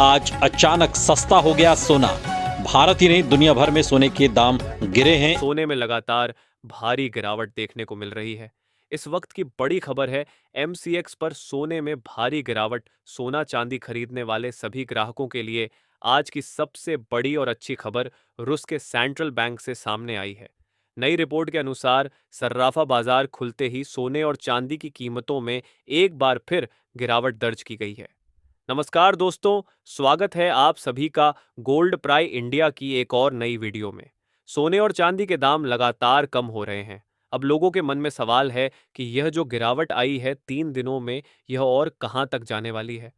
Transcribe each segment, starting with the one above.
आज अचानक सस्ता हो गया सोना। भारत ही नहीं दुनिया भर में सोने के दाम गिरे हैं। सोने में लगातार भारी गिरावट देखने को मिल रही है। इस वक्त की बड़ी खबर है, एमसीएक्स पर सोने में भारी गिरावट। सोना चांदी खरीदने वाले सभी ग्राहकों के लिए आज की सबसे बड़ी और अच्छी खबर रूस के सेंट्रल बैंक से सामने आई है। नई रिपोर्ट के अनुसार सर्राफा बाजार खुलते ही सोने और चांदी की कीमतों में एक बार फिर गिरावट दर्ज की गई है। नमस्कार दोस्तों, स्वागत है आप सभी का गोल्ड प्राइ इंडिया की एक और नई वीडियो में। सोने और चांदी के दाम लगातार कम हो रहे हैं। अब लोगों के मन में सवाल है कि यह जो गिरावट आई है 3 दिनों में, यह और कहां तक जाने वाली है।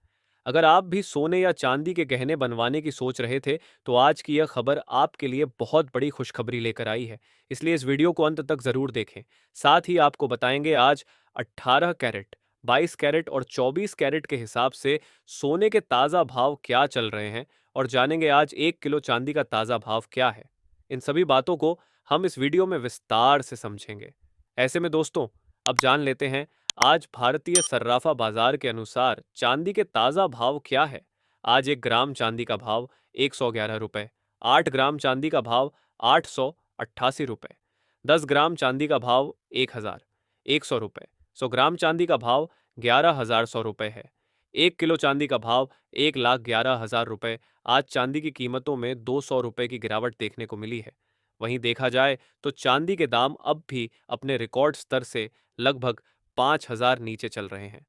अगर आप भी सोने या चांदी के गहने बनवाने की सोच रहे थे, तो आज की यह खबर आपके लिए बहुत बड़ी खुशखबरी लेकर आई है। इसलिए इस वीडियो को अंत तक जरूर देखें। साथ ही आपको बताएंगे आज 18 कैरेट, 22 कैरेट और 24 कैरेट के हिसाब से सोने के ताज़ा भाव क्या चल रहे हैं, और जानेंगे आज 1 किलो चांदी का ताज़ा भाव क्या है। इन सभी बातों को हम इस वीडियो में विस्तार से समझेंगे। ऐसे में दोस्तों, अब जान लेते हैं आज भारतीय सर्राफा बाजार के अनुसार चांदी के ताज़ा भाव क्या है। आज 1 ग्राम चांदी का भाव 111 रुपए, 8 ग्राम चांदी का भाव 888 रुपए, 10 ग्राम चांदी का भाव 1,100 रुपए, 100 ग्राम चांदी का भाव 11,100 रुपए है। 1 किलो चांदी का भाव 1,11,000 रुपए। आज चांदी की कीमतों में 200 रुपए की गिरावट देखने को मिली है। वहीं देखा जाए तो चांदी के दाम अब भी अपने रिकॉर्ड स्तर से लगभग 5,000 नीचे चल रहे हैं।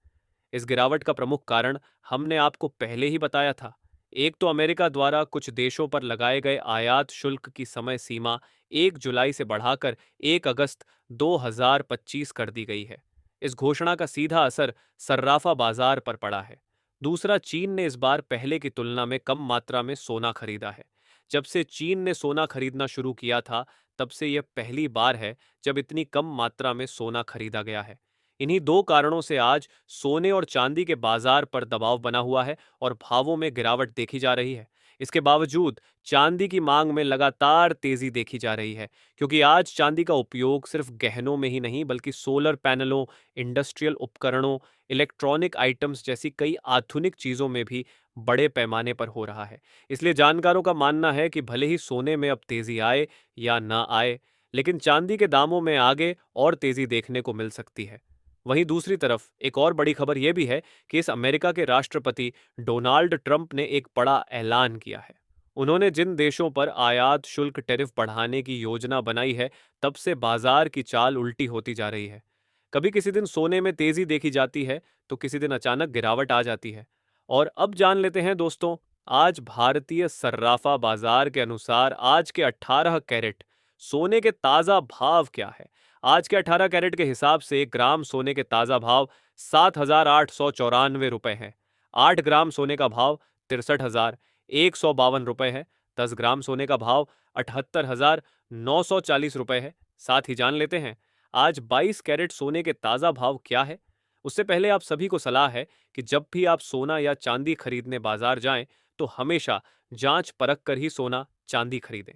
इस गिरावट का प्रमुख कारण हमने आपको पहले ही बताया था। एक तो अमेरिका द्वारा कुछ देशों पर लगाए गए आयात शुल्क की समय सीमा 1 जुलाई से बढ़ाकर 1 अगस्त 2025 कर दी गई है। इस घोषणा का सीधा असर सर्राफा बाजार पर पड़ा है। दूसरा, चीन ने इस बार पहले की तुलना में कम मात्रा में सोना खरीदा है। जब से चीन ने सोना खरीदना शुरू किया था, तब से यह पहली बार है जब इतनी कम मात्रा में सोना खरीदा गया है। इन्हीं दो कारणों से आज सोने और चांदी के बाजार पर दबाव बना हुआ है और भावों में गिरावट देखी जा रही है। इसके बावजूद चांदी की मांग में लगातार तेजी देखी जा रही है, क्योंकि आज चांदी का उपयोग सिर्फ गहनों में ही नहीं बल्कि सोलर पैनलों, इंडस्ट्रियल उपकरणों, इलेक्ट्रॉनिक आइटम्स जैसी कई आधुनिक चीजों में भी बड़े पैमाने पर हो रहा है। इसलिए जानकारों का मानना है कि भले ही सोने में अब तेजी आए या ना आए, लेकिन चांदी के दामों में आगे और तेजी देखने को मिल सकती है। वहीं दूसरी तरफ एक और बड़ी खबर यह भी है कि इस अमेरिका के राष्ट्रपति डोनाल्ड ट्रंप ने एक बड़ा ऐलान किया है। उन्होंने जिन देशों पर आयात शुल्क टैरिफ बढ़ाने की योजना बनाई है, तब से बाजार की चाल उल्टी होती जा रही है। कभी किसी दिन सोने में तेजी देखी जाती है, तो किसी दिन अचानक गिरावट आ जाती है। और अब जान लेते हैं दोस्तों, आज भारतीय सर्राफा बाजार के अनुसार आज के 18 कैरेट सोने के ताजा भाव क्या है। आज के 18 कैरेट के हिसाब से 1 ग्राम सोने के ताजा भाव 7,894 रुपए हैं। 8 ग्राम सोने का भाव 63,152 रुपए है। 10 ग्राम सोने का भाव 78,940 रुपए है। साथ ही जान लेते हैं आज 22 कैरेट सोने के ताजा भाव क्या है। उससे पहले आप सभी को सलाह है कि जब भी आप सोना या चांदी खरीदने बाजार जाएं, तो हमेशा जांच परख कर ही सोना चांदी खरीदें,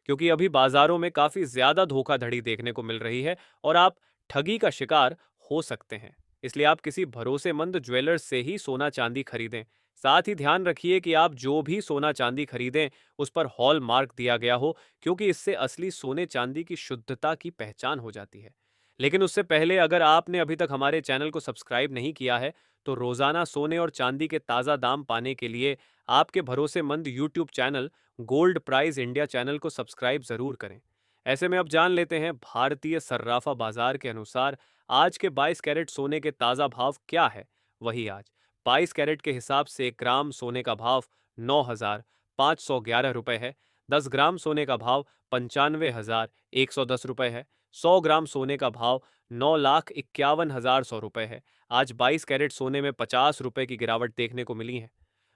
क्योंकि अभी बाजारों में काफी ज्यादा धोखाधड़ी देखने को मिल रही है और आप ठगी का शिकार हो सकते हैं। इसलिए आप किसी भरोसेमंद ज्वेलर्स से ही सोना चांदी खरीदें। साथ ही ध्यान रखिए कि आप जो भी सोना चांदी खरीदें, उस पर हॉल मार्क दिया गया हो, क्योंकि इससे असली सोने चांदी की शुद्धता की पहचान हो जाती है। लेकिन उससे पहले अगर आपने अभी तक हमारे चैनल को सब्सक्राइब नहीं किया है, तो रोजाना सोने और चांदी के ताज़ा दाम पाने के लिए आपके भरोसेमंद YouTube channel gold prize India channel को सब्सक्राइब जरूर करें। ऐसे में अब जान लेते हैं भारतीय सर्राफा बाजार के अनुसार आज के 22 कैरेट सोने के ताज़ा भाव क्या है। वही आज 22 कैरेट के हिसाब से 1 ग्राम सोने का भाव 9,511 रुपए है। 10 ग्राम सोने का भाव 95,110 रुपए है। 100 ग्राम सोने का भाव 9,51,100 रुपए है। आज 22 कैरेट सोने में 50 रुपए की गिरावट देखने को मिली है।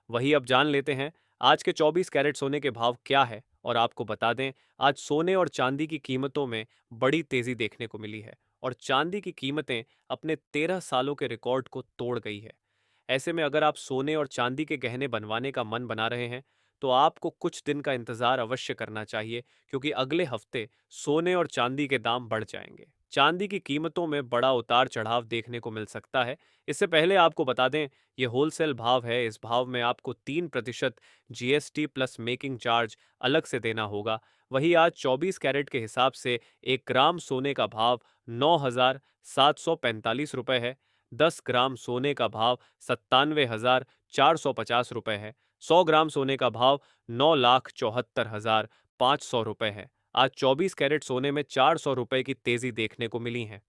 वही अब जान लेते हैं आज के 24 कैरेट सोने के भाव क्या है। और आपको बता दें, आज सोने और चांदी की कीमतों में बड़ी तेजी देखने को मिली है और चांदी की कीमतें अपने 13 सालों के रिकॉर्ड को तोड़ गई है। ऐसे में अगर आप सोने और चांदी के गहने बनवाने का मन बना रहे हैं, तो आपको कुछ दिन का इंतजार अवश्य करना चाहिए, क्योंकि अगले हफ्ते सोने और चांदी के दाम बढ़ जाएंगे। चांदी की कीमतों में बड़ा उतार चढ़ाव देखने को मिल सकता है। इससे पहले आपको बता दें, ये होलसेल भाव है। इस भाव में आपको 3% जीएसटी प्लस मेकिंग चार्ज अलग से देना होगा। वहीं आज 24 कैरेट के हिसाब से 1 ग्राम सोने का भाव 9,745 रुपये है। 10 ग्राम सोने का भाव 97,450 रुपये है। 100 ग्राम सोने का भाव 9,74,500 रुपये है। आज 24 कैरेट सोने में 400 रुपये की तेजी देखने को मिली है।